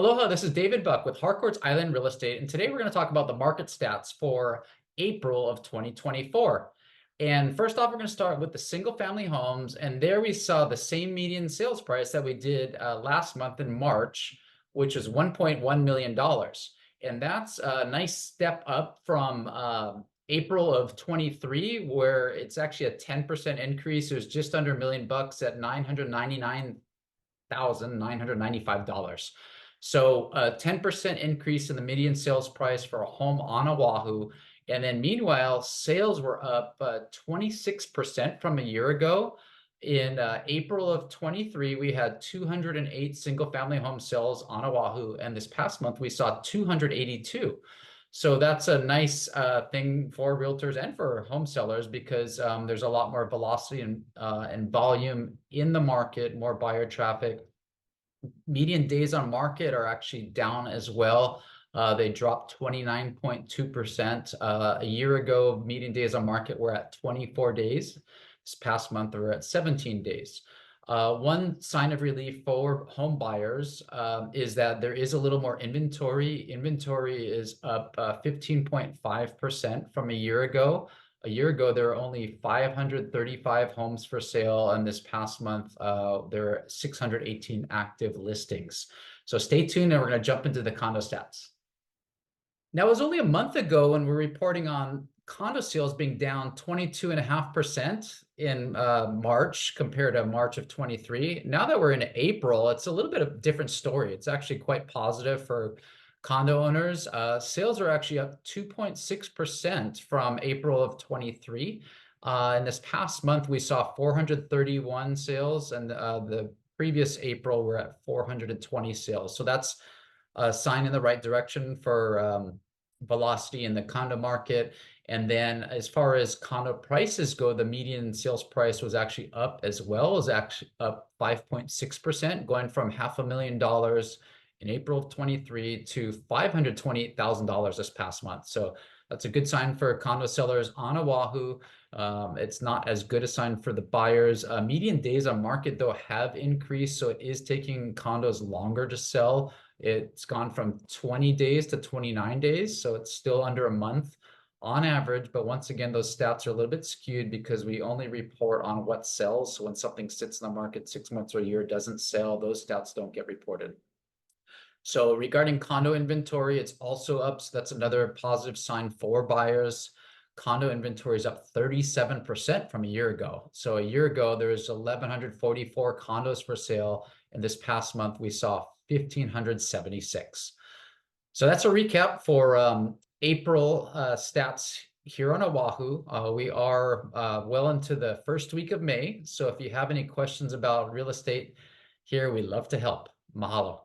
Aloha, this is David Buck with Harcourts Island Real Estate, and today we're going to talk about the market stats for April of 2024. And first off, we're going to start with the single family homes, and there we saw the same median sales price that we did last month in March, which is $1.1 million. And that's a nice step up from April of 23, where it's actually a 10% increase. It was just under $1 million at $999,995. So a 10% increase in the median sales price for a home on Oahu. And then meanwhile, sales were up 26% from a year ago. In April of 23, we had 208 single family home sales on Oahu. And this past month, we saw 282. So that's a nice thing for realtors and for home sellers because there's a lot more velocity and volume in the market, more buyer traffic. Median days on market are actually down as well. They dropped 29.2%. A year ago, median days on market were at 24 days. This past month, we're at 17 days. One sign of relief for home buyers is that there is a little more inventory. Inventory is up 15.5% from a year ago. A year ago, there were only 535 homes for sale, and this past month, there are 618 active listings. So stay tuned, and we're going to jump into the condo stats. Now, it was only a month ago when we're reporting on condo sales being down 22.5% in March compared to March of 23. Now that we're in April, it's a little bit of a different story. It's actually quite positive for condo owners. Sales are actually up 2.6% from April of 23. In this past month, we saw 431 sales, and the previous April, we're at 420 sales. So that's a sign in the right direction for velocity in the condo market. And then as far as condo prices go, the median sales price was actually up as well, is actually up 5.6%, going from $500,000 in April of 23 to $528,000 this past month. So that's a good sign for condo sellers on Oahu. It's not as good a sign for the buyers. Median days on market, though, have increased, so it is taking condos longer to sell. It's gone from 20 days to 29 days, so it's still under a month on average. But once again, those stats are a little bit skewed because we only report on what sells. So when something sits in the market 6 months or a year, doesn't sell, those stats don't get reported. So regarding condo inventory, it's also up. So that's another positive sign for buyers. Condo inventory is up 37% from a year ago. So a year ago, there was 1,144 condos for sale. And this past month, we saw 1,576. So that's a recap for April stats here on Oahu. We are well into the first week of May. So if you have any questions about real estate here, we'd love to help. Mahalo.